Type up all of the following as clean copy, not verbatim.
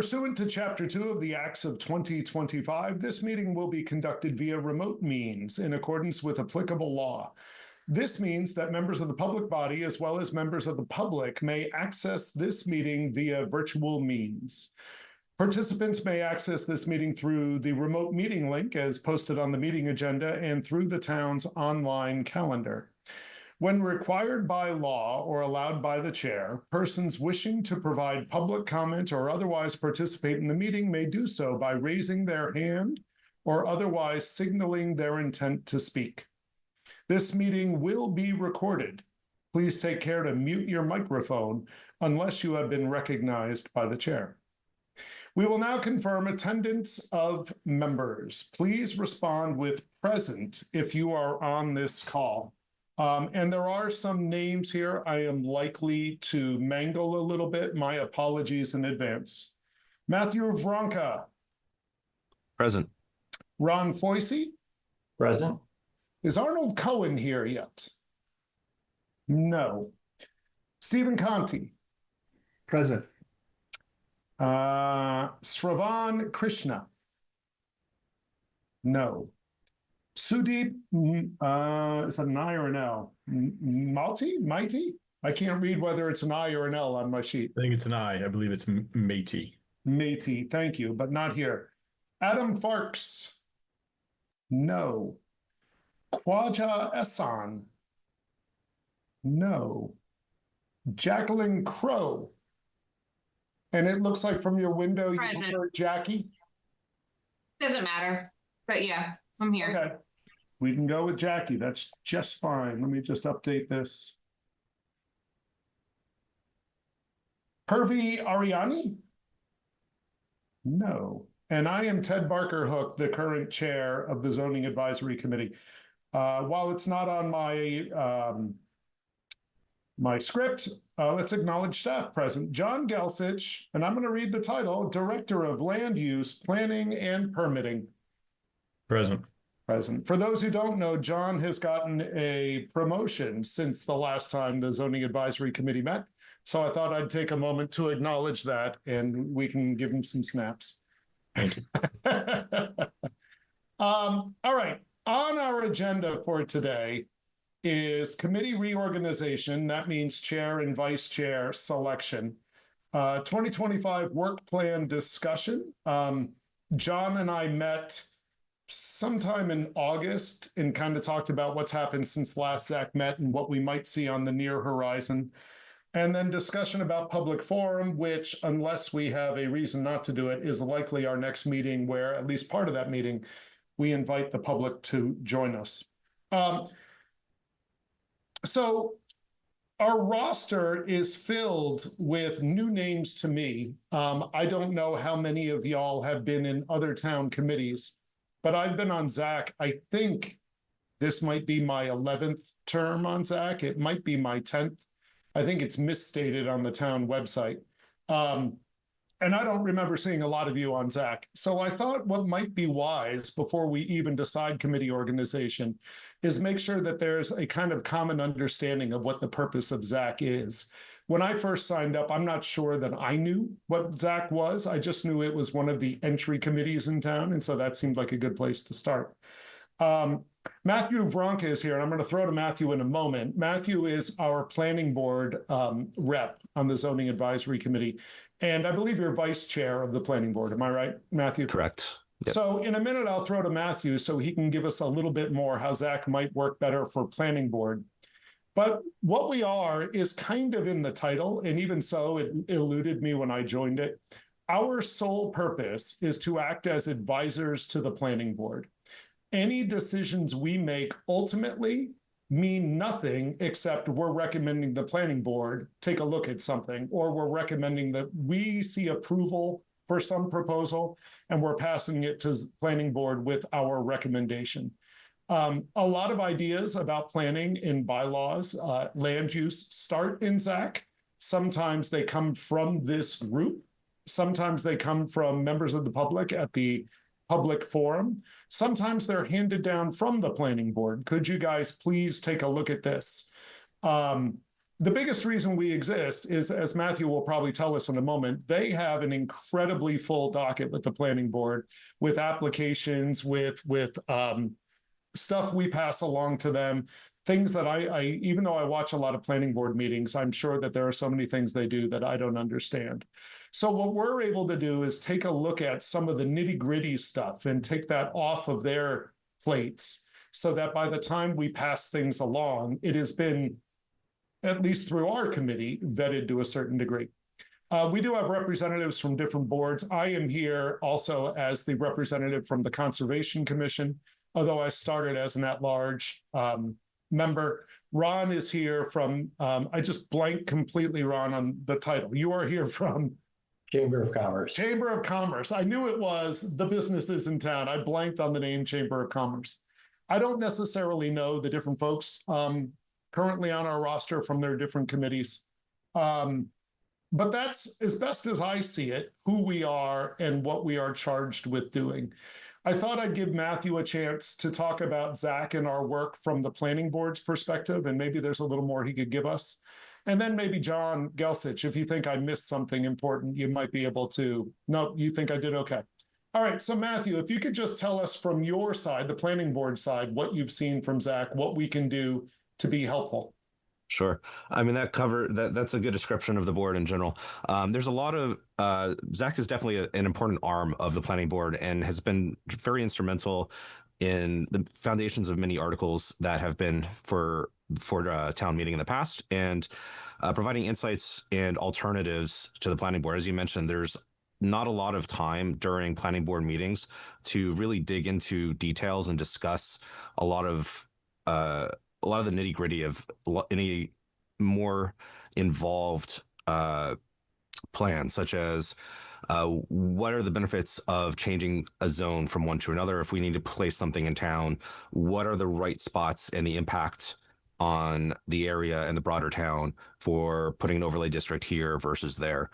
Pursuant to Chapter 2 of the Acts of 2025, this meeting will be conducted via remote means in accordance with applicable law. This means that members of the public body, as well as members of the public, may access this meeting via virtual means. Participants may access this meeting through the remote meeting link as posted on the meeting agenda and through the town's online calendar. When required by law or allowed by the chair, persons wishing to provide public comment or otherwise participate in the meeting may do so by raising their hand or otherwise signaling their intent to speak. This meeting will be recorded. Please take care to mute your microphone unless you have been recognized by the chair. We will now confirm attendance of members. Please respond with present if you are on this call. And there are some names here I am likely to mangle a little bit. My apologies in advance. Matthew Vronka. Present. Ron Foisey. Present. Is Arnold Cohen here yet? No. Stephen Conti. Present. Sravan Krishna. No. Sudeep, is that an I or an L? Mighty? I can't read whether it's an I or an L on my sheet. I think it's an I. I believe it's Matey. Matey, thank you, but not here. Adam Farks. No. Khwaja Ehsan. No. Jacqueline Crow. And it looks like from your window, you heard Jackie? Doesn't matter, but yeah, I'm here. Okay, we can go with Jackie. That's just fine. Let me just update this. Hervey Ariani? No. And I am Ted Barker Hook, the current chair of the Zoning Advisory Committee. While it's not on my script, let's acknowledge staff present. John Gelsich, and I'm going to read the title, Director of Land Use, Planning and Permitting. Present. Present. For those who don't know, John has gotten a promotion since the last time the Zoning Advisory Committee met. So I thought I'd take a moment to acknowledge that, and we can give him some snaps. Thank you. All right. On our agenda for today is committee reorganization. That means chair and vice chair selection. 2025 work plan discussion. John and I met sometime in August and kind of talked about what's happened since last Zach met and what we might see on the near horizon. And then discussion about public forum, which, unless we have a reason not to do it, is likely our next meeting where, at least part of that meeting, we invite the public to join us. So our roster is filled with new names to me. I don't know how many of y'all have been in other town committees, but I've been on ZAC. I think this might be my 11th term on ZAC. It might be my 10th. I think it's misstated on the town website. And I don't remember seeing a lot of you on ZAC. So I thought what might be wise before we even decide committee organization is make sure that there's a kind of common understanding of what the purpose of ZAC is. When I first signed up, I'm not sure that I knew what ZAC was. I just knew it was one of the entry committees in town. And so that seemed like a good place to start. Matthew Vronka is here, and I'm going to throw to Matthew in a moment. Matthew is our planning board rep on the Zoning Advisory Committee. And I believe you're vice chair of the planning board. Am I right, Matthew? Correct. Yep. So in a minute, I'll throw to Matthew so he can give us a little bit more how Zach might work better for planning board. But what we are is kind of in the title, and even so, it eluded me when I joined it. Our sole purpose is to act as advisors to the planning board. Any decisions we make ultimately mean nothing except we're recommending the planning board take a look at something, or we're recommending that we see approval for some proposal and we're passing it to the planning board with our recommendation. A lot of ideas about planning in bylaws, land use start in ZAC. Sometimes they come from this group. Sometimes they come from members of the public at the public forum. Sometimes they're handed down from the planning board. Could you guys please take a look at this? the biggest reason we exist is, as Matthew will probably tell us in a moment, they have an incredibly full docket with the planning board, with applications, with stuff we pass along to them, things that I even though I watch a lot of planning board meetings, I'm sure that there are so many things they do that I don't understand. So what we're able to do is take a look at some of the nitty-gritty stuff and take that off of their plates, so that by the time we pass things along, it has been, at least through our committee, vetted to a certain degree. We do have representatives from different boards. I am here also as the representative from the Conservation Commission, although I started as an at-large member. Ron is here from, I just blanked completely, Ron, on the title. You are here from? Chamber of Commerce. Chamber of Commerce. I knew it was the businesses in town. I blanked on the name Chamber of Commerce. I don't necessarily know the different folks currently on our roster from their different committees. But that's, as best as I see it, who we are and what we are charged with doing. I thought I'd give Matthew a chance to talk about Zach and our work from the planning board's perspective, and maybe there's a little more he could give us. And then maybe John Gelsich, if you think I missed something important, you might be able to. No, you think I did okay. All right, so Matthew, if you could just tell us from your side, the planning board side, what you've seen from Zach, what we can do to be helpful. Sure. I mean, that's a good description of the board in general. There's a lot of Zach is definitely an important arm of the planning board and has been very instrumental in the foundations of many articles that have been for town meeting in the past, and providing insights and alternatives to the planning board. As you mentioned, there's not a lot of time during planning board meetings to really dig into details and discuss a lot of the nitty gritty of any more involved plans, such as what are the benefits of changing a zone from one to another? If we need to place something in town, what are the right spots and the impact on the area and the broader town for putting an overlay district here versus there?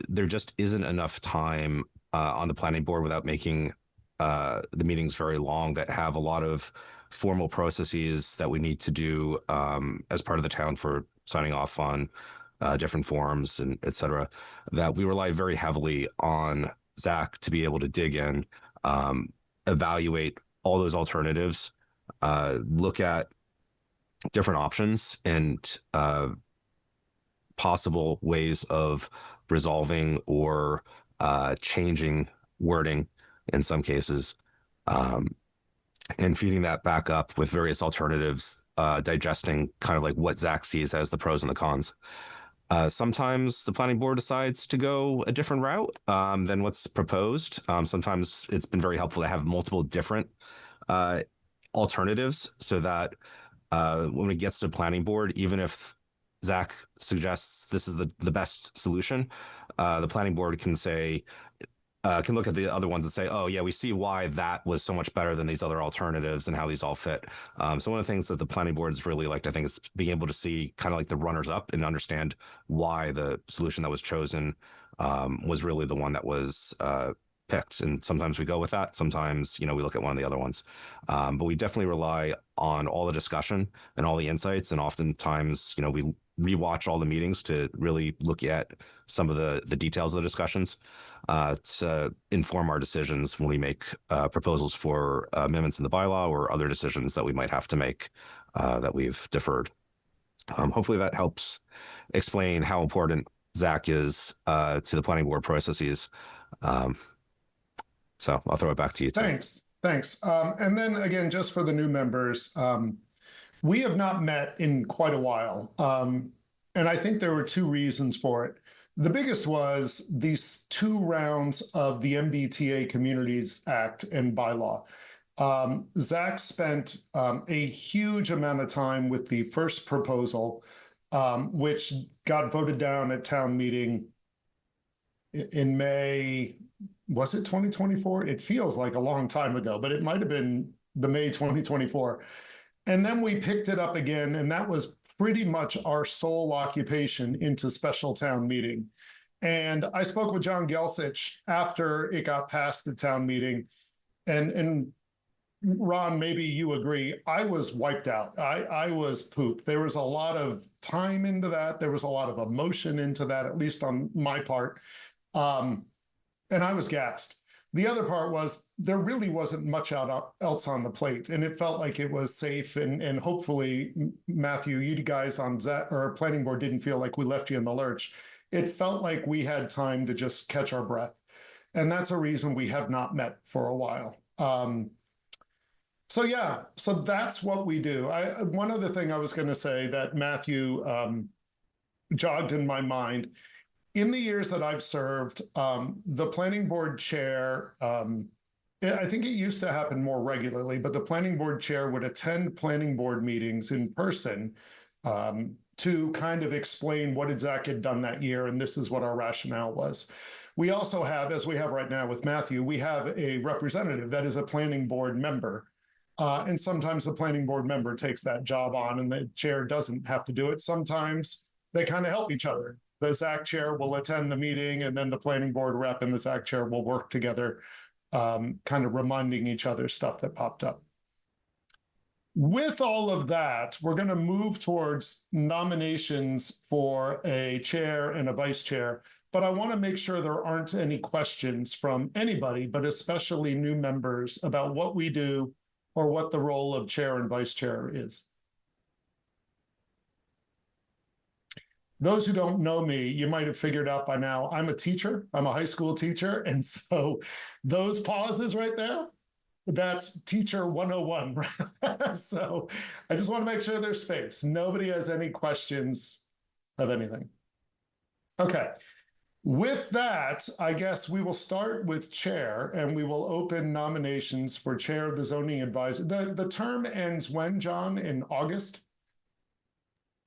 There just isn't enough time on the planning board without making the meetings very long, that have a lot of formal processes that we need to do as part of the town for signing off on different forms and et cetera, that we rely very heavily on Zach to be able to dig in, evaluate all those alternatives, look at different options and possible ways of resolving or changing wording in some cases, and feeding that back up with various alternatives, digesting kind of like what Zach sees as the pros and the cons. Sometimes the planning board decides to go a different route than what's proposed. Sometimes it's been very helpful to have multiple different alternatives, so that when it gets to planning board, even if Zach suggests this is the best solution, the planning board can say, can look at the other ones and say, oh yeah, we see why that was so much better than these other alternatives and how these all fit. So one of the things that the planning boards really liked, I think, is being able to see kind of like the runners up and understand why the solution that was chosen was really the one that was picked. And sometimes we go with that. Sometimes, we look at one of the other ones. But we definitely rely on all the discussion and all the insights. And oftentimes, we rewatch all the meetings to really look at some of the details of the discussions to inform our decisions when we make proposals for amendments in the bylaw or other decisions that we might have to make that we've deferred. Hopefully that helps explain how important Zach is to the planning board processes. So I'll throw it back to you, Tim. Thanks. And then again, just for the new members, we have not met in quite a while. And I think there were two reasons for it. The biggest was these 2 rounds of the MBTA Communities Act and bylaw. Zach spent a huge amount of time with the first proposal, which got voted down at town meeting in May. Was it 2024? It feels like a long time ago, but it might have been the May 2024. And then we picked it up again, and that was pretty much our sole occupation into special town meeting. And I spoke with John Gelsich after it got passed the town meeting, and Ron, maybe you agree. I was wiped out. I was pooped. There was a lot of time into that. There was a lot of emotion into that, at least on my part. And I was gassed. The other part was there really wasn't much else on the plate, and it felt like it was safe. And hopefully, Matthew, you guys on planning board didn't feel like we left you in the lurch. It felt like we had time to just catch our breath, and that's a reason we have not met for a while. So yeah, so that's what we do. One other thing I was going to say that Matthew jogged in my mind. In the years that I've served, the planning board chair, I think it used to happen more regularly, but the planning board chair would attend planning board meetings in person to kind of explain what Zach had done that year, and this is what our rationale was. We also have, as we have right now with Matthew, we have a representative that is a planning board member. And sometimes the planning board member takes that job on and the chair doesn't have to do it. Sometimes they kind of help each other. The ZAC chair will attend the meeting, and then the planning board rep and the ZAC chair will work together, kind of reminding each other stuff that popped up. With all of that, we're going to move towards nominations for a chair and a vice chair. But I want to make sure there aren't any questions from anybody, but especially new members, about what we do or what the role of chair and vice chair is. Those who don't know me, you might have figured out by now, I'm a teacher. I'm a high school teacher. And so those pauses right there, that's teacher 101. So I just want to make sure there's space. Nobody has any questions of anything. Okay. With that, I guess we will start with chair, and we will open nominations for chair of the zoning advisor. The term ends when, John? In August?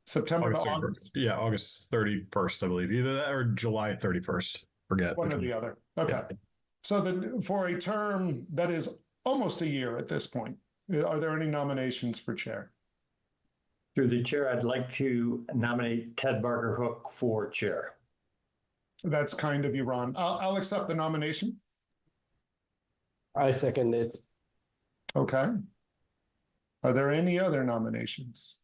September to August? Yeah, August 31st, I believe. Either that or July 31st. Forget. One or the other. Okay. Yeah. So for a term that is almost a year at this point, are there any nominations for chair? Through the chair, I'd like to nominate Ted Barker Hook for chair. That's kind of you, Ron. I'll accept the nomination. I second it. Okay. Are there any other nominations?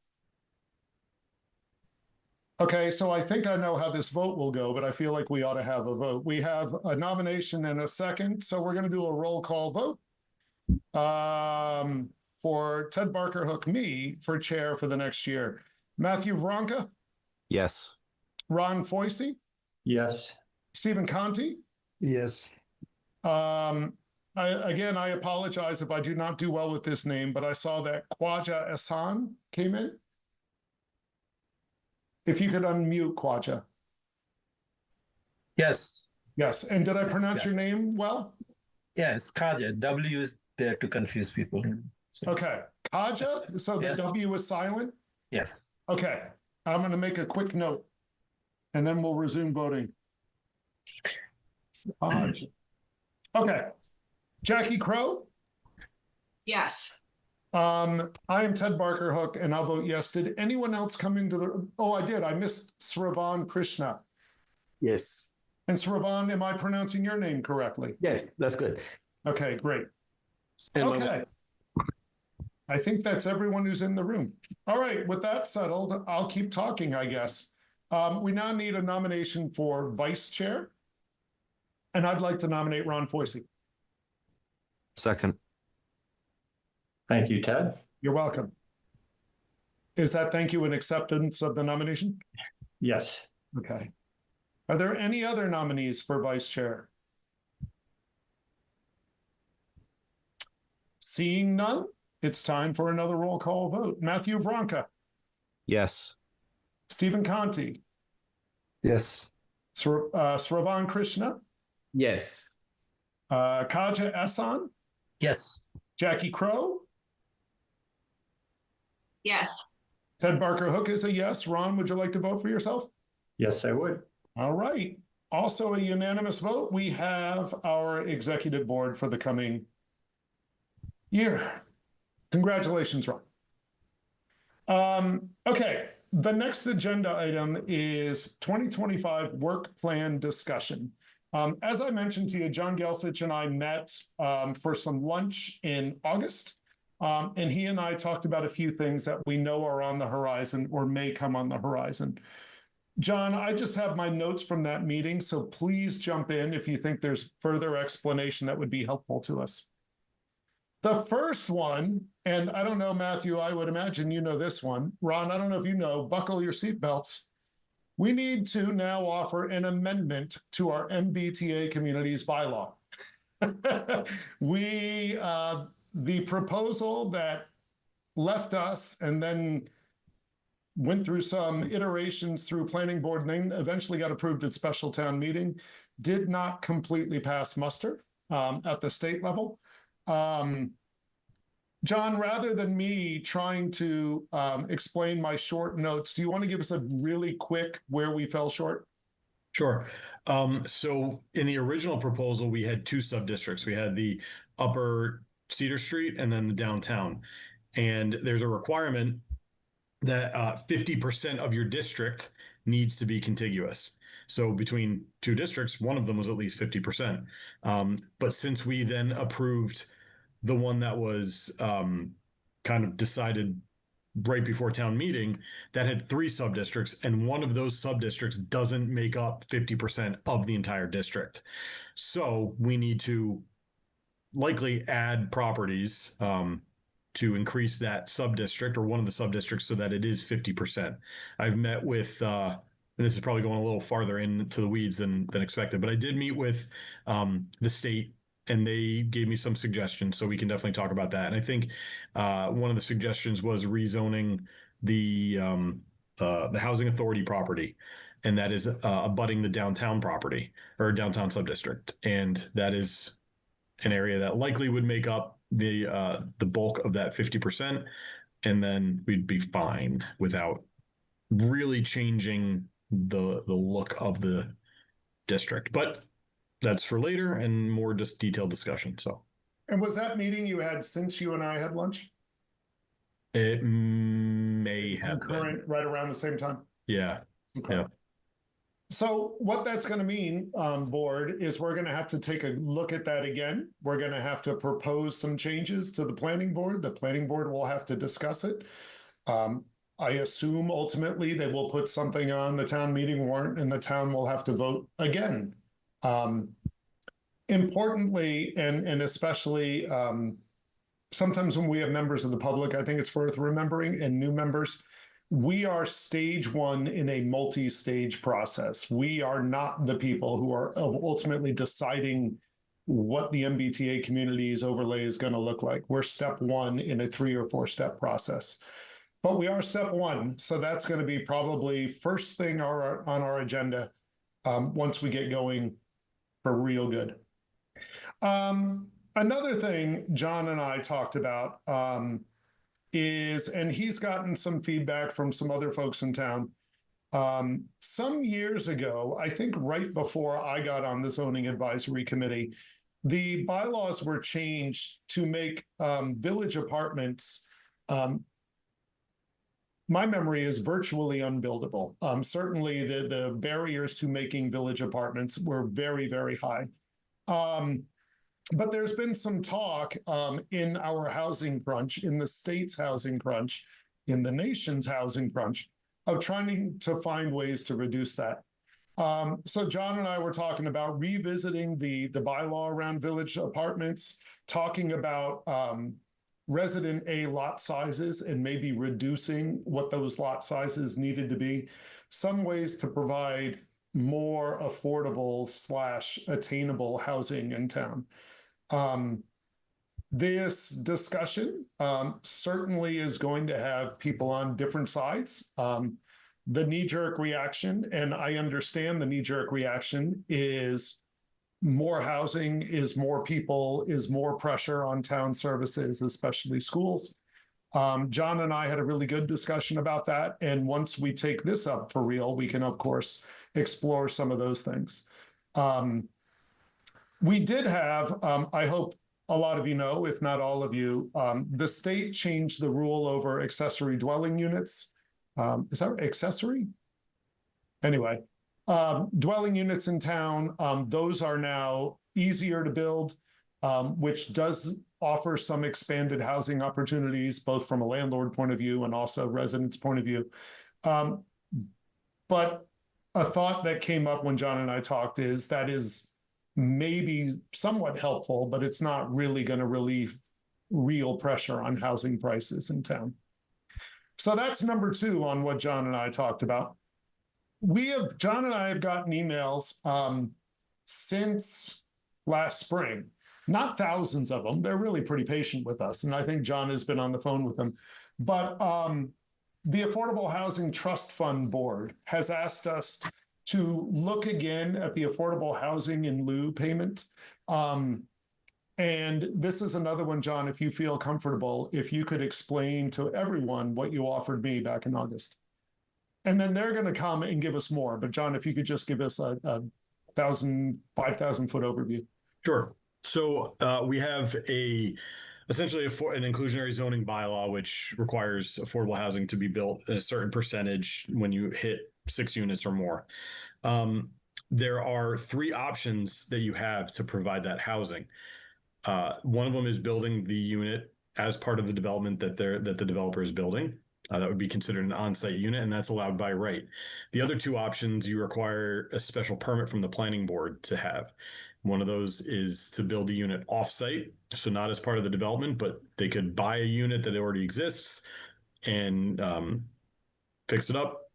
Okay, so I think I know how this vote will go, but I feel like we ought to have a vote. We have a nomination and a second, so we're going to do a roll call vote for Ted Barker Hook, me, for chair for the next year. Matthew Vronka, Yes. Ron Foisey, Yes. Stephen Conti. Yes. I apologize if I do not do well with this name, but I saw that Khwaja Ehsan came in. If you could unmute Khwaja. Yes, Yes, and did I pronounce your name well? yes, Kaja. W is there to confuse people. So, Okay, Kaja, so the Yeah. W is silent? yes. Okay, I'm going to make a quick note, and then we'll resume voting. Okay, Jackie Crow? Yes. I am Ted Barker Hook, and I'll vote yes. Did anyone else come into the... Oh, I did. I missed Sravan Krishna. Yes. And Sravan, am I pronouncing your name correctly? Yes, that's good. Okay, great. And Okay. I think that's everyone who's in the room. All right, with that settled, I'll keep talking, I guess. We now need a nomination for vice chair. And I'd like to nominate Ron Foisey. Second. Thank you, Ted. You're welcome. Is that thank you and acceptance of the nomination? Yes. Okay. Are there any other nominees for vice chair? Seeing none, it's time for another roll call vote. Matthew Vronka, Yes. Stephen Conti, yes. Sravan Krishna, Yes. Kaja Ehsan, Yes. Jackie Crow, Yes. Ted Barker Hook is a yes. Ron, would you like to vote for yourself? Yes, I would. All right. Also a unanimous vote. We have our executive board for the coming year. Congratulations, Ron. Okay. The next agenda item is 2025 work plan discussion. As I mentioned to you, John Gelsich and I met for some lunch in August. And he and I talked about a few things that we know are on the horizon or may come on the horizon. John, I just have my notes from that meeting, so please jump in if you think there's further explanation that would be helpful to us. The first one, and I don't know, Matthew, I would imagine you know this one. Ron, I don't know if you know, buckle your seatbelts. We need to now offer an amendment to our MBTA communities bylaw. The proposal that left us and then went through some iterations through planning board and then eventually got approved at special town meeting, did not completely pass muster at the state level. John, rather than me trying to explain my short notes, do you want to give us a really quick where we fell short? Sure. So in the original proposal, we had two sub-districts. We had the upper Cedar Street and then the downtown. And there's a requirement that 50% of your district needs to be contiguous. So between two districts, one of them was at least 50%. But since we then approved the one that was kind of decided right before town meeting, that had three sub-districts, and one of those sub-districts doesn't make up 50% of the entire district. So we need to likely add properties to increase that sub-district or one of the sub-districts so that it is 50%. I've met with, and this is probably going a little farther into the weeds than expected, but I did meet with the state, and they gave me some suggestions, so we can definitely talk about that. And I think one of the suggestions was rezoning the housing authority property, and that is abutting the downtown property or downtown subdistrict, and that is an area that likely would make up the bulk of that 50%, and then we'd be fine without really changing the look of the district. But that's for later and more just detailed discussion. So, And was that meeting you had since you and I had lunch? it may have Concurrent, been. right around the same time? Yeah. Okay. Yeah. So what that's going to mean, board, is we're going to have to take a look at that again. We're going to have to propose some changes to the planning board. The planning board will have to discuss it. I assume ultimately they will put something on the town meeting warrant and the town will have to vote again. Importantly, and especially sometimes when we have members of the public, I think it's worth remembering, and new members, we are stage one in a multi-stage process. We are not the people who are ultimately deciding what the MBTA community's overlay is going to look like. We're step one in a 3 or 4 step process. But we are step one, so that's going to be probably first thing on our agenda once we get going for real good. Another thing John and I talked about is, and he's gotten some feedback from some other folks in town. Some years ago, I think right before I got on the zoning advisory committee, the bylaws were changed to make village apartments, my memory is virtually unbuildable. Certainly the barriers to making village apartments were very, very high. But there's been some talk in our housing crunch, in the state's housing crunch, in the nation's housing crunch, of trying to find ways to reduce that. So John and I were talking about revisiting the bylaw around village apartments, talking about resident A lot sizes and maybe reducing what those lot sizes needed to be, some ways to provide more affordable / attainable housing in town. This discussion certainly is going to have people on different sides. The knee-jerk reaction, and I understand the knee-jerk reaction, is more housing, is more people, is more pressure on town services, especially schools. John and I had a really good discussion about that. And once we take this up for real, we can, of course, explore some of those things. We did have, I hope a lot of you know, if not all of you, the state changed the rule over accessory dwelling units. Is that accessory? Anyway, dwelling units in town, those are now easier to build. which does offer some expanded housing opportunities, both from a landlord point of view and also residents' point of view. But a thought that came up when John and I talked is that is maybe somewhat helpful, but it's not really going to relieve real pressure on housing prices in town. So that's number 2 on what John and I talked about. John and I have gotten emails since last spring, not thousands of them. They're really pretty patient with us. And I think John has been on the phone with them. But the Affordable Housing Trust Fund Board has asked us to look again at the affordable housing in lieu payment. And this is another one, John, if you feel comfortable, if you could explain to everyone what you offered me back in August. And then they're going to come and give us more. But John, if you could just give us a 5,000 foot overview. Sure. So we have essentially an inclusionary zoning bylaw, which requires affordable housing to be built at a certain percentage when you hit 6 units or more. There are 3 options that you have to provide that housing. One of them is building the unit as part of the development that the developer is building. That would be considered an on-site unit, and that's allowed by right. The other 2 options, you require a special permit from the planning board to have. One of those is to build a unit off-site, so not as part of the development, but they could buy a unit that already exists and fix it up,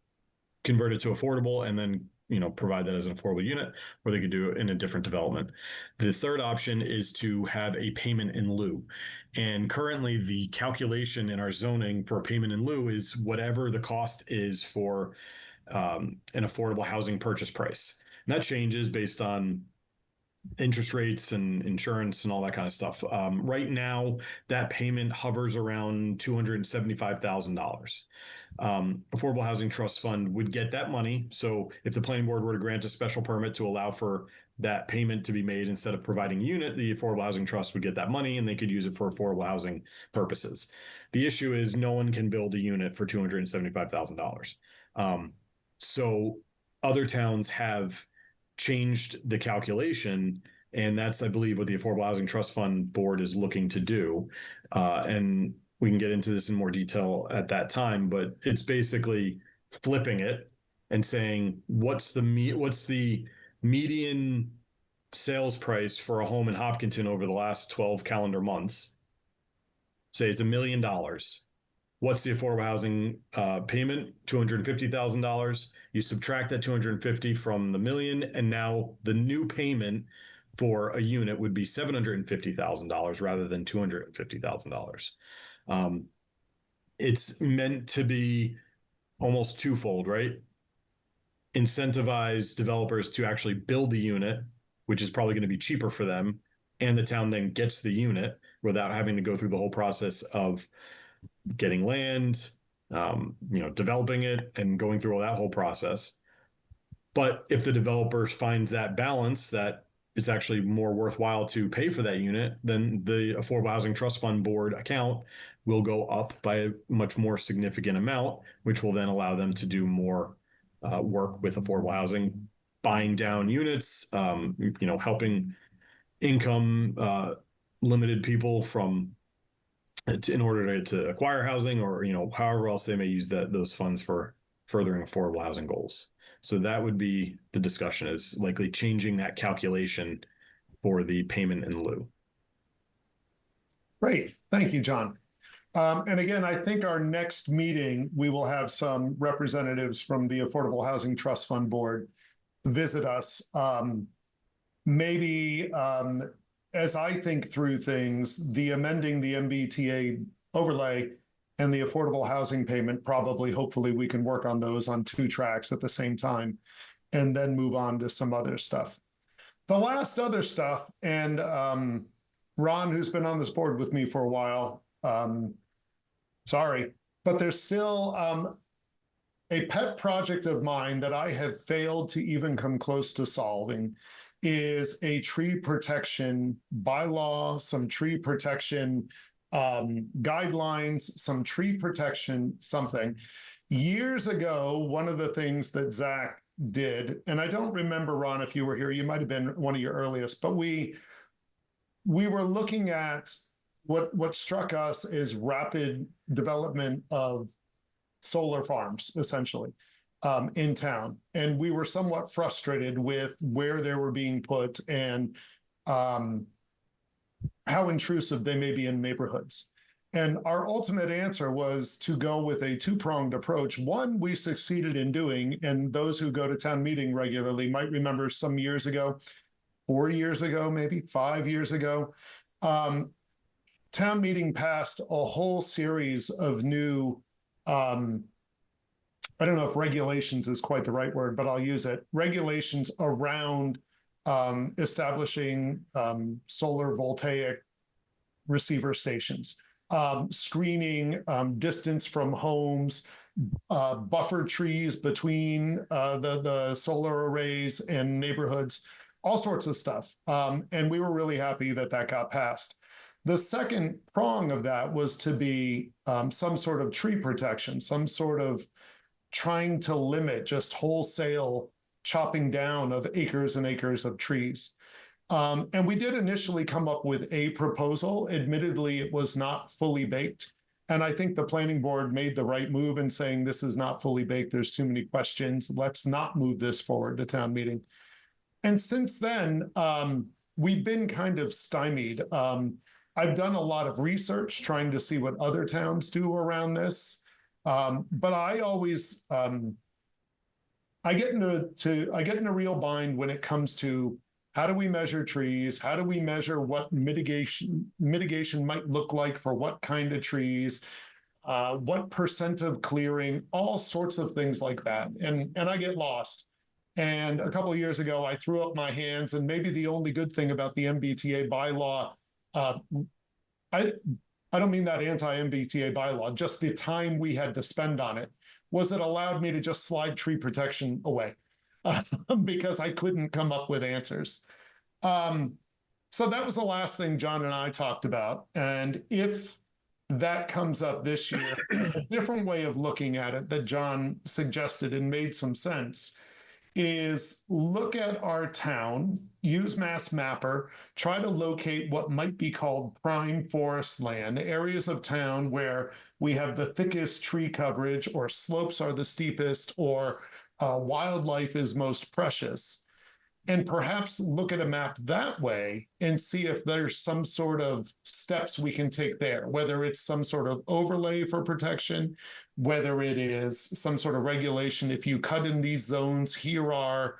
convert it to affordable, and then provide that as an affordable unit, or they could do it in a different development. The third option is to have a payment in lieu. And currently the calculation in our zoning for a payment in lieu is whatever the cost is for an affordable housing purchase price. And that changes based on interest rates and insurance and all that kind of stuff. Right now, that payment hovers around $275,000. Affordable Housing Trust Fund would get that money. So if the planning board were to grant a special permit to allow for that payment to be made instead of providing a unit, the Affordable Housing Trust would get that money and they could use it for affordable housing purposes. The issue is no one can build a unit for $275,000. So other towns have changed the calculation, and that's, I believe, what the Affordable Housing Trust Fund Board is looking to do. And we can get into this in more detail at that time, but it's basically flipping it and saying, what's the median sales price for a home in Hopkinton over the last 12 calendar months? Say it's $1 million. What's the affordable housing payment? $250,000. You subtract that 250 from the million, and now the new payment for a unit would be $750,000 rather than $250,000. It's meant to be almost twofold, right? Incentivize developers to actually build the unit, which is probably going to be cheaper for them, and the town then gets the unit without having to go through the whole process of getting land, developing it and going through all that whole process. But if the developer finds that balance, that it's actually more worthwhile to pay for that unit, then the Affordable Housing Trust Fund Board account will go up by a much more significant amount, which will then allow them to do more work with affordable housing, buying down units, helping income limited people in order to acquire housing, or however else they may use those funds for furthering affordable housing goals. So that would be the discussion, is likely changing that calculation for the payment in lieu. Great. Thank you, John. And again, I think our next meeting, we will have some representatives from the Affordable Housing Trust Fund Board visit us. Maybe as I think through things, amending the MBTA overlay and the affordable housing payment, hopefully we can work on those on 2 tracks at the same time and then move on to some other stuff. The last other stuff, and Ron, who's been on this board with me for a while, sorry, but there's still a pet project of mine that I have failed to even come close to solving, is a tree protection bylaw, some tree protection guidelines, some tree protection something. Years ago, one of the things that Zach did, and I don't remember, Ron, if you were here, you might have been one of your earliest, but we we were looking at what struck us is rapid development of solar farms, essentially, in town. And we were somewhat frustrated with where they were being put and how intrusive they may be in neighborhoods. And our ultimate answer was to go with a two-pronged approach. One, we succeeded in doing, and those who go to town meeting regularly might remember some years ago, 4 years ago, maybe 5 years ago, town meeting passed a whole series of new, I don't know if regulations is quite the right word, but I'll use it, regulations around establishing solar voltaic receiver stations, screening, distance from homes, buffer trees between the solar arrays and neighborhoods, all sorts of stuff. And we were really happy that that got passed. The second prong of that was to be some sort of tree protection, some sort of trying to limit just wholesale chopping down of acres and acres of trees. And we did initially come up with a proposal. Admittedly, it was not fully baked. And I think the planning board made the right move in saying this is not fully baked. There's too many questions. Let's not move this forward to town meeting. And since then, we've been kind of stymied. I've done a lot of research trying to see what other towns do around this. But I always, I get in a real bind when it comes to how do we measure trees? How do we measure what mitigation might look like for what kind of trees? What percent of clearing? All sorts of things like that. And I get lost. And a couple of years ago, I threw up my hands. And maybe the only good thing about the MBTA bylaw, I don't mean that anti-MBTA bylaw, just the time we had to spend on it, was it allowed me to just slide tree protection away because I couldn't come up with answers. So that was the last thing John and I talked about. And if that comes up this year, a different way of looking at it that John suggested and made some sense is look at our town, use Mass Mapper, try to locate what might be called prime forest land, areas of town where we have the thickest tree coverage or slopes are the steepest or wildlife is most precious. And perhaps look at a map that way and see if there's some sort of steps we can take there, whether it's some sort of overlay for protection, whether it is some sort of regulation. If you cut in these zones, here are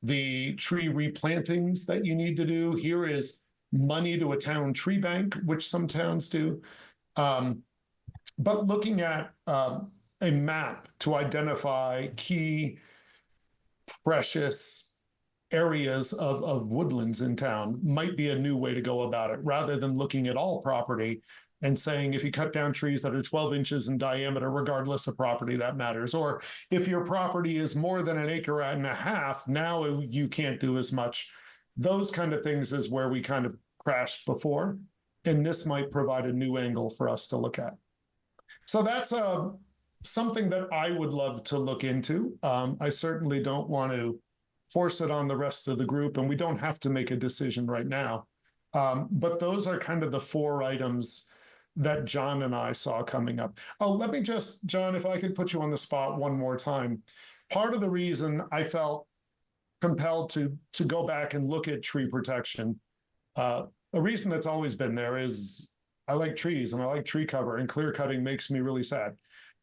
the tree replantings that you need to do. Here is money to a town tree bank, which some towns do. But looking at a map to identify key precious areas of woodlands in town might be a new way to go about it, rather than looking at all property and saying, if you cut down trees that are 12 inches in diameter, regardless of property, that matters. Or if your property is more than an acre and a half, now you can't do as much. Those kind of things is where we kind of crashed before. And this might provide a new angle for us to look at. So that's something that I would love to look into. I certainly don't want to force it on the rest of the group, and we don't have to make a decision right now. But those are kind of the 4 items that John and I saw coming up. Oh, let me just, John, if I could put you on the spot one more time. Part of the reason I felt compelled to go back and look at tree protection, a reason that's always been there is I like trees and I like tree cover, and clear cutting makes me really sad.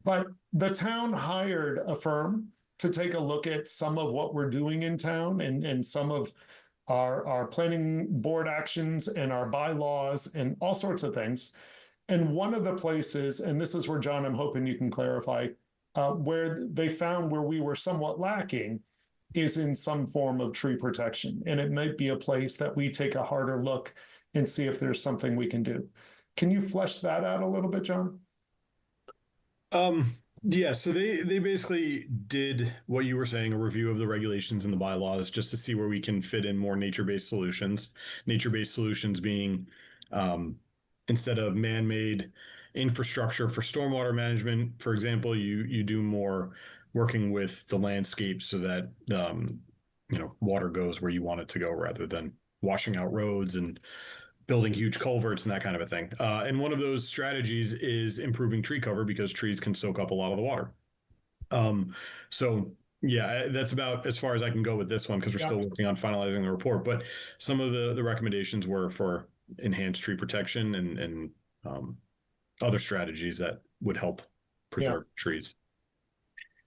But the town hired a firm to take a look at some of what we're doing in town and some of our planning board actions and our bylaws and all sorts of things. And one of the places, and this is where, John, I'm hoping you can clarify, where they found where we were somewhat lacking is in some form of tree protection. And it might be a place that we take a harder look and see if there's something we can do. Can you flesh that out a little bit, John? Yeah, so they basically did what you were saying, a review of the regulations and the bylaws, just to see where we can fit in more nature-based solutions. Nature-based solutions being instead of man-made infrastructure for stormwater management, for example, you do more working with the landscape so that water goes where you want it to go, rather than washing out roads and building huge culverts and that kind of a thing. And one of those strategies is improving tree cover because trees can soak up a lot of the water. So yeah, that's about as far as I can go with this one because we're still working on finalizing the report. But some of the recommendations were for enhanced tree protection and other strategies that would help preserve trees.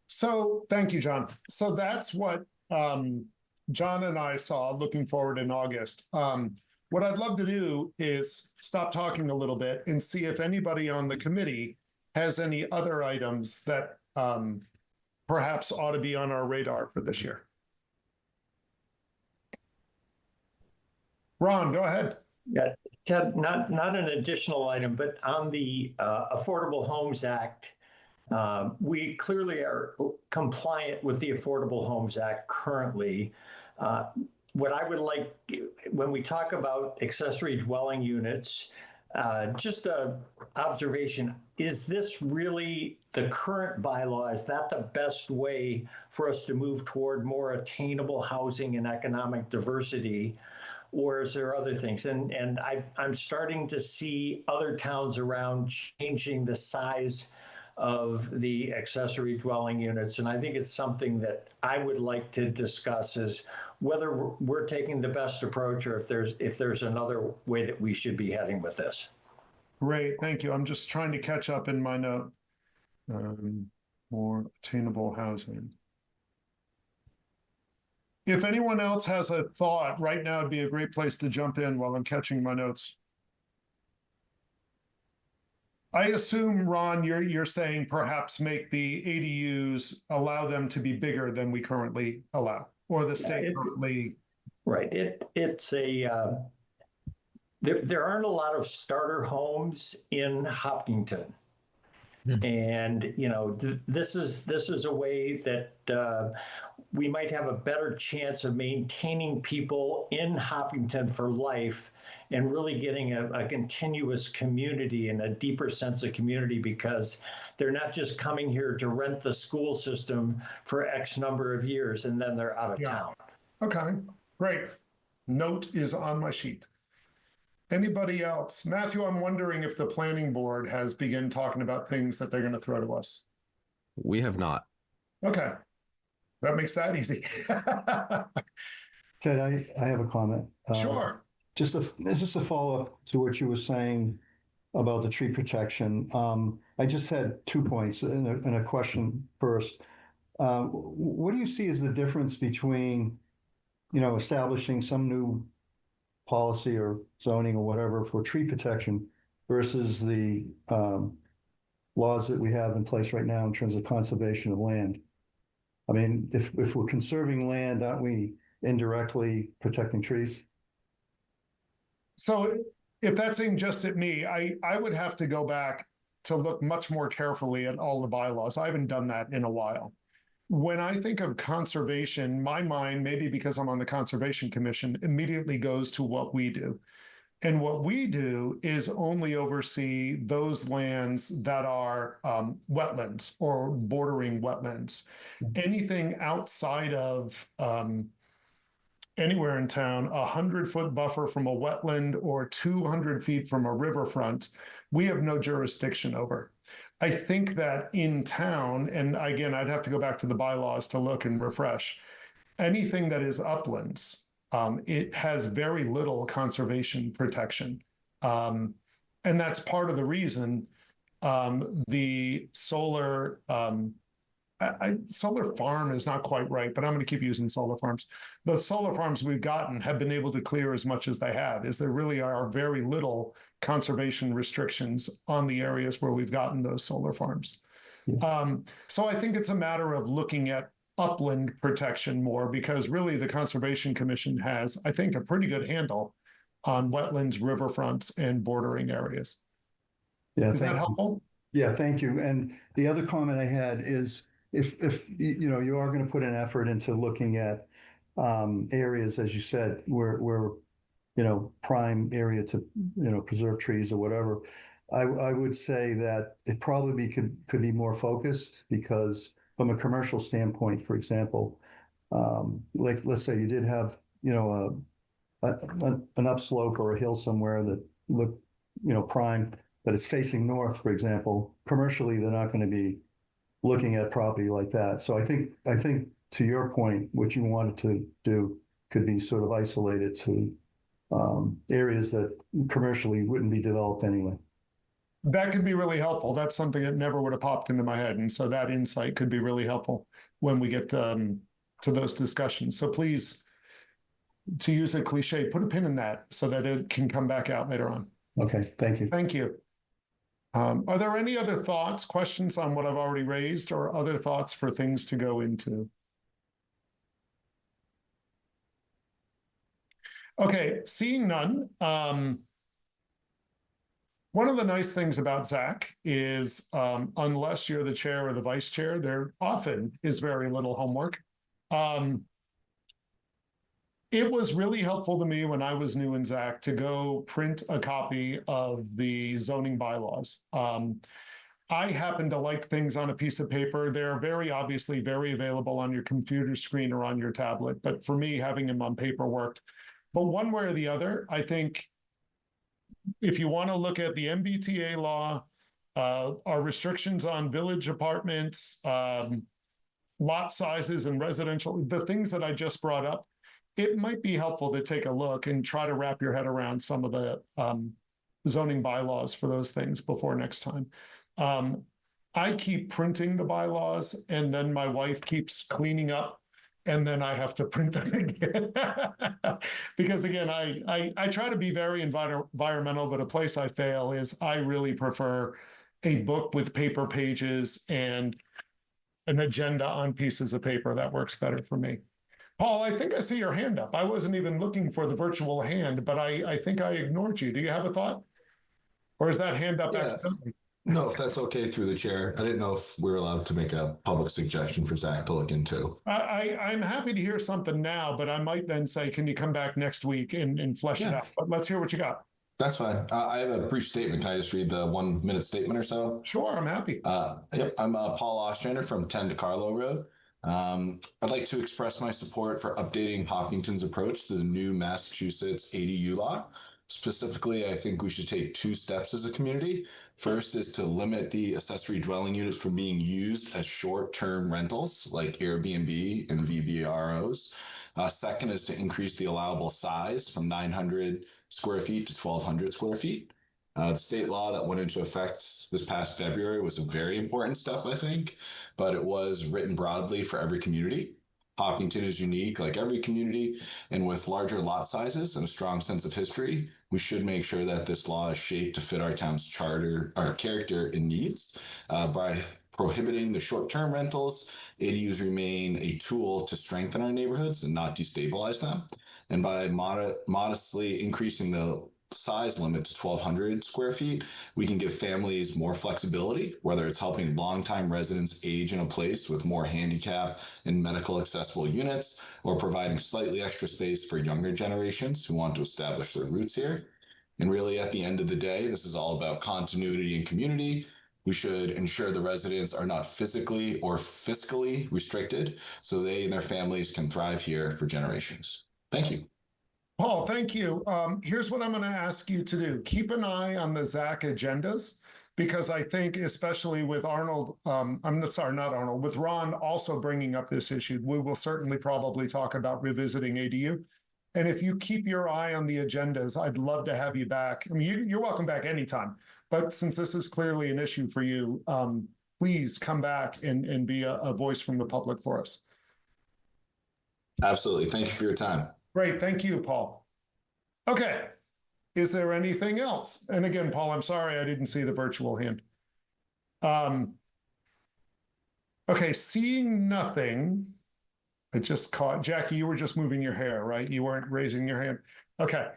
So thank you, John. So that's what John and I saw looking forward in August. What I'd love to do is stop talking a little bit and see if anybody on the committee has any other items that perhaps ought to be on our radar for this year. Ron, go ahead. Yeah, Ted, not an additional item, but on the Affordable Homes Act, we clearly are compliant with the Affordable Homes Act currently. What I would like, when we talk about accessory dwelling units, just a observation, is this really the current bylaw? Is that the best way for us to move toward more attainable housing and economic diversity? Or is there other things? And I'm starting to see other towns around changing the size of the accessory dwelling units. And I think it's something that I would like to discuss is whether we're taking the best approach or if there's another way that we should be heading with this. Great, thank you. I'm just trying to catch up in my note. More attainable housing. If anyone else has a thought, right now would be a great place to jump in while I'm catching my notes. I assume, Ron, you're saying perhaps make the ADUs, allow them to be bigger than we currently allow, or the state currently. Right. It's a there aren't a lot of starter homes in Hopkinton. And, you know, this is a way that we might have a better chance of maintaining people in Hopkinton for life and really getting a continuous community and a deeper sense of community because they're not just coming here to rent the school system for X number of years and then they're out of town. Okay, great. Note is on my sheet. Anybody else? Matthew, I'm wondering if the planning board has begun talking about things that they're going to throw to us. We have not. Okay, that makes that easy. Ted, I have a comment. Sure. This is a follow-up to what you were saying about the tree protection. I just had 2 points and a question first. What do you see as the difference between, you know, establishing some new policy or zoning or whatever for tree protection versus the laws that we have in place right now in terms of conservation of land? I mean, if we're conserving land, aren't we indirectly protecting trees? So if that's aimed just at me, I would have to go back to look much more carefully at all the bylaws. I haven't done that in a while. When I think of conservation, my mind, maybe because I'm on the Conservation Commission, immediately goes to what we do. And what we do is only oversee those lands that are wetlands or bordering wetlands. Anything outside of anywhere in town, 100-foot buffer from a wetland or 200 feet from a riverfront, we have no jurisdiction over. I think that in town, and again, I'd have to go back to the bylaws to look and refresh, anything that is uplands, it has very little conservation protection. And that's part of the reason the solar solar farm is not quite right, but I'm going to keep using solar farms. The solar farms we've gotten have been able to clear as much as they have, is there really are very little conservation restrictions on the areas where we've gotten those solar farms. So I think it's a matter of looking at upland protection more because really the Conservation Commission has, I think, a pretty good handle on wetlands, riverfronts, and bordering areas. Yeah, is that helpful? Yeah, thank you. And the other comment I had is if you know, you are going to put an effort into looking at areas, as you said, where you know, prime area to, you know, preserve trees or whatever, I would say that it probably could be more focused because from a commercial standpoint, for example, like let's say you did have, you know, an upslope or a hill somewhere that look, prime, but it's facing north, for example, commercially, they're not going to be looking at property like that. So I think to your point, what you wanted to do could be sort of isolated to areas that commercially wouldn't be developed anyway. That could be really helpful. That's something that never would have popped into my head. And so that insight could be really helpful when we get to those discussions. So please, to use a cliche, put a pin in that so that it can come back out later on. Okay, thank you. Thank you. Are there any other thoughts, questions on what I've already raised, or other thoughts for things to go into? Okay, seeing none. One of the nice things about Zach is, unless you're the chair or the vice chair, there often is very little homework. It was really helpful to me when I was new in Zach to go print a copy of the zoning bylaws. I happen to like things on a piece of paper. They're very obviously very available on your computer screen or on your tablet, but for me, having them on paper worked. But one way or the other, I think if you want to look at the MBTA law, our restrictions on village apartments, lot sizes and residential, the things that I just brought up, it might be helpful to take a look and try to wrap your head around some of the zoning bylaws for those things before next time. I keep printing the bylaws and then my wife keeps cleaning up and then I have to print them again. Because again, I try to be very environmental, but a place I fail is I really prefer a book with paper pages and an agenda on pieces of paper. That works better for me. Paul, I think I see your hand up. I wasn't even looking for the virtual hand, but I think I ignored you. Do you have a thought? Or is that hand up accidentally? No, if that's okay through the chair. I didn't know if we were allowed to make a public suggestion for Zach to look into. I'm happy to hear something now, but I might then say, can you come back next week and flesh it out? But let's hear what you got. That's fine. I have a brief statement. Can I just read the 1 minute statement or so? Sure, I'm happy. Yep. I'm Paul Ostrander from 10 DeCarlo Road. I'd like to express my support for updating Hopkinton's approach to the new Massachusetts ADU law. Specifically, I think we should take 2 steps as a community. First is to limit the accessory dwelling units from being used as short-term rentals like Airbnb and VBROs. Second is to increase the allowable size from 900 square feet to 1,200 square feet. The state law that went into effect this past February was a very important step, I think, but it was written broadly for every community. Hopkinton is unique, like every community, and with larger lot sizes and a strong sense of history, we should make sure that this law is shaped to fit our town's charter, our character and needs. By prohibiting the short-term rentals, ADUs remain a tool to strengthen our neighborhoods and not destabilize them. And by modestly increasing the size limit to 1,200 square feet, we can give families more flexibility, whether it's helping longtime residents age in a place with more handicap and medical accessible units, or providing slightly extra space for younger generations who want to establish their roots here. And really, at the end of the day, this is all about continuity and community. We should ensure the residents are not physically or fiscally restricted so they and their families can thrive here for generations. Thank you. Paul, thank you. Here's what I'm going to ask you to do. Keep an eye on the Zach agendas, because I think especially with Arnold, with Ron also bringing up this issue, we will certainly probably talk about revisiting ADU. And if you keep your eye on the agendas, I'd love to have you back. I mean, you're welcome back anytime, but since this is clearly an issue for you, please come back and be a voice from the public for us. Absolutely. Thank you for your time. Great. Thank you, Paul. Okay. Is there anything else? And again, Paul, I'm sorry I didn't see the virtual hand. Okay, seeing nothing. I just caught, Jackie, you were just moving your hair, right? You weren't raising your hand. Okay.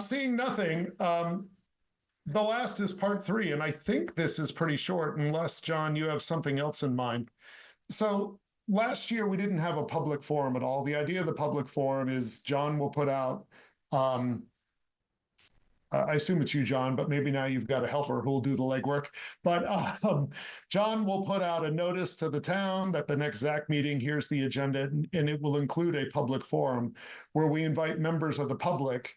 Seeing nothing, the last is part 3, and I think this is pretty short, unless, John, you have something else in mind. So last year, we didn't have a public forum at all. The idea of the public forum is John will put out I assume it's you, John, but maybe now you've got a helper who will do the legwork. But John will put out a notice to the town that the next ZAC meeting, here's the agenda, and it will include a public forum where we invite members of the public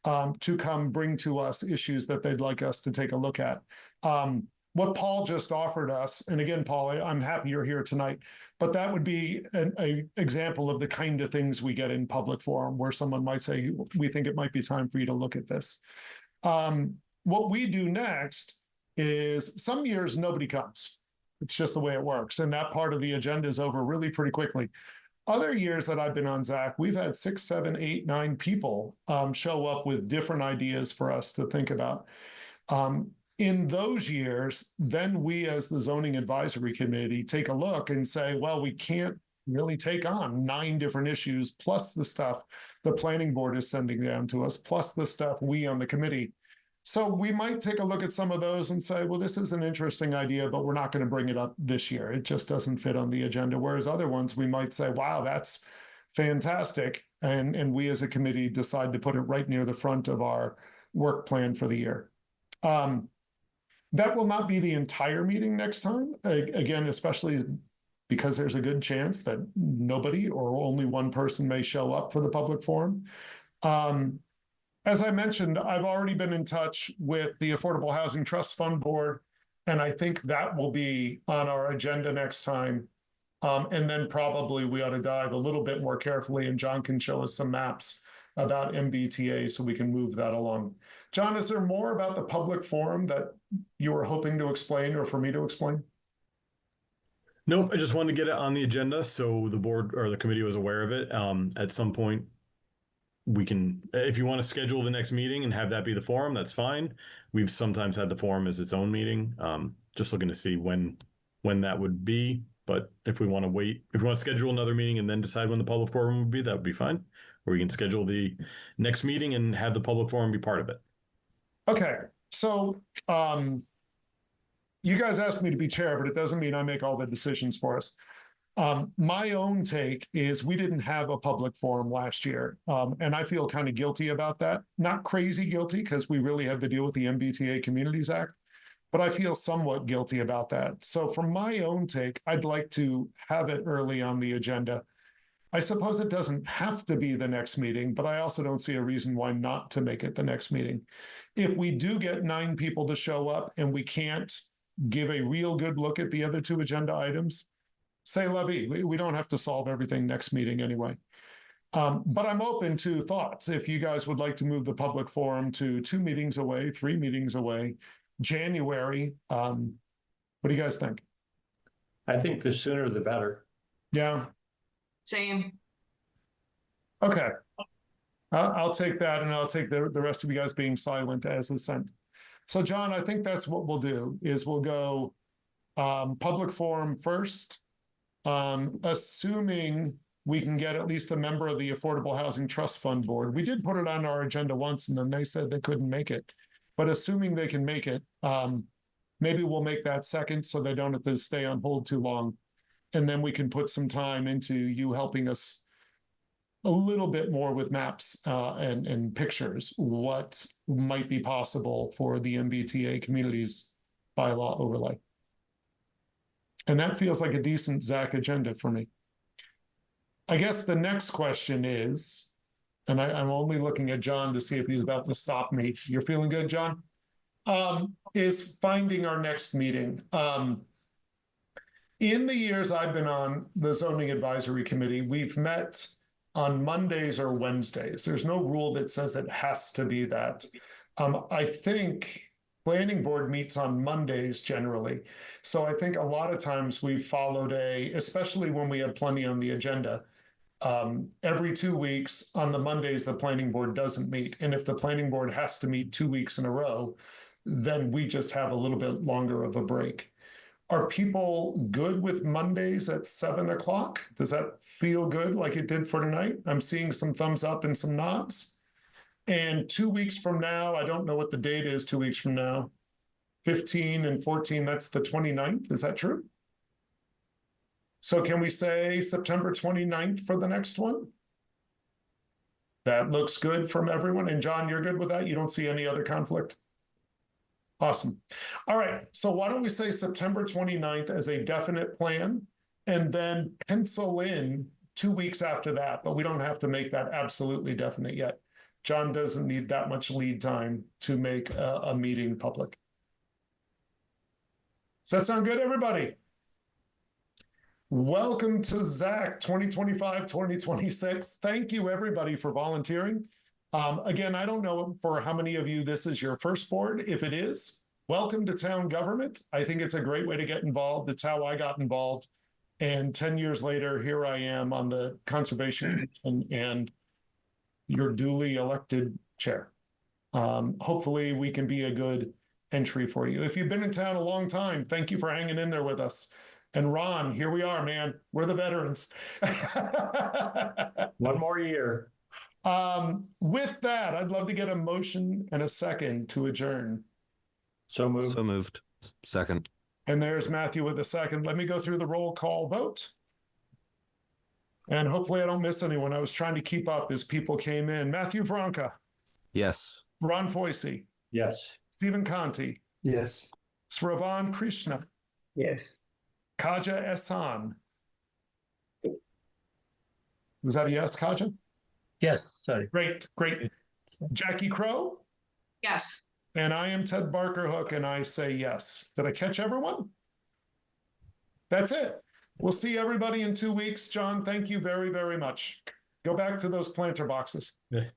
to come bring to us issues that they'd like us to take a look at. What Paul just offered us, and again, Paul, I'm happy you're here tonight, but that would be an example of the kind of things we get in public forum where someone might say, we think it might be time for you to look at this. What we do next is some years nobody comes. It's just the way it works. And that part of the agenda is over really pretty quickly. Other years that I've been on ZAC, we've had 6, 7, 8, 9 people show up with different ideas for us to think about. In those years, then we as the zoning advisory committee take a look and say, well, we can't really take on 9 different issues, plus the stuff the planning board is sending down to us, plus the stuff we on the committee. So we might take a look at some of those and say, well, this is an interesting idea, but we're not going to bring it up this year. It just doesn't fit on the agenda. Whereas other ones, we might say, wow, that's fantastic. And we as a committee decide to put it right near the front of our work plan for the year. That will not be the entire meeting next time. Again, especially because there's a good chance that nobody or only one person may show up for the public forum. As I mentioned, I've already been in touch with the Affordable Housing Trust Fund Board, and I think that will be on our agenda next time. And then probably we ought to dive a little bit more carefully, and John can show us some maps about MBTA so we can move that along. John, is there more about the public forum that you were hoping to explain or for me to explain? Nope, I just wanted to get it on the agenda so the board or the committee was aware of it. At some point, we can, if you want to schedule the next meeting and have that be the forum, that's fine. We've sometimes had the forum as its own meeting. Just looking to see when that would be. But if we want to wait, if we want to schedule another meeting and then decide when the public forum would be, that would be fine. Or we can schedule the next meeting and have the public forum be part of it. Okay, so you guys asked me to be chair, but it doesn't mean I make all the decisions for us. My own take is we didn't have a public forum last year, and I feel kind of guilty about that. Not crazy guilty, because we really had to deal with the MBTA Communities Act, but I feel somewhat guilty about that. So from my own take, I'd like to have it early on the agenda. I suppose it doesn't have to be the next meeting, but I also don't see a reason why not to make it the next meeting. If we do get 9 people to show up and we can't give a real good look at the other 2 agenda items, say la vie. We don't have to solve everything next meeting anyway. But I'm open to thoughts. If you guys would like to move the public forum to 2 meetings away, 3 meetings away, January, what do you guys think? I think the sooner the better. Yeah. Same. Okay. I'll take that, and I'll take the rest of you guys being silent as assent. So John, I think that's what we'll do, is we'll go public forum first, assuming we can get at least a member of the Affordable Housing Trust Fund Board. We did put it on our agenda once, and then they said they couldn't make it. But assuming they can make it, maybe we'll make that second so they don't have to stay on hold too long. And then we can put some time into you helping us a little bit more with maps and pictures, what might be possible for the MBTA communities bylaw overlay. And that feels like a decent ZAC agenda for me. I guess the next question is, and I'm only looking at John to see if he's about to stop me. You're feeling good, John? Is finding our next meeting. In the years I've been on the Zoning Advisory Committee, we've met on Mondays or Wednesdays. There's no rule that says it has to be that. I think Planning Board meets on Mondays generally. So I think a lot of times we've followed especially when we have plenty on the agenda, every 2 weeks on the Mondays, the Planning Board doesn't meet. And if the Planning Board has to meet 2 weeks in a row, then we just have a little bit longer of a break. Are people good with Mondays at 7 o'clock? Does that feel good like it did for tonight? I'm seeing some thumbs up and some nods. And 2 weeks from now, I don't know what the date is 2 weeks from now, 15 and 14, that's the 29th. Is that true? So can we say September 29th for the next one? That looks good from everyone. And John, you're good with that? You don't see any other conflict? Awesome. All right. So why don't we say September 29th as a definite plan and then pencil in 2 weeks after that, but we don't have to make that absolutely definite yet. John doesn't need that much lead time to make a meeting public. Does that sound good, everybody? Welcome to ZAC 2025-2026. Thank you, everybody, for volunteering. Again, I don't know for how many of you this is your first board. If it is, welcome to town government. I think it's a great way to get involved. It's how I got involved. And 10 years later, here I am on the Conservation Commission and your duly elected chair. Hopefully we can be a good entry for you. If you've been in town a long time, thank you for hanging in there with us. And Ron, here we are, man. We're the veterans. One more year. With that, I'd love to get a motion and a second to adjourn. So moved. So moved. Second. And there's Matthew with a second. Let me go through the roll call vote. And hopefully I don't miss anyone. I was trying to keep up as people came in. Matthew Vronka, Yes. Ron Foisey, Yes. Stephen Conti, Yes. Sravan Krishna, Yes. Kaja Ehsan. Was that a yes, Kaja? Yes, sorry. Great, great. Jackie Crow, Yes. and I am Ted Barker Hook, and I say yes. Did I catch everyone? That's it. We'll see everybody in 2 weeks. John, thank you very, very much. Go back to those planter boxes.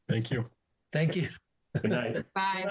Thank you. Thank you. Good night. Bye.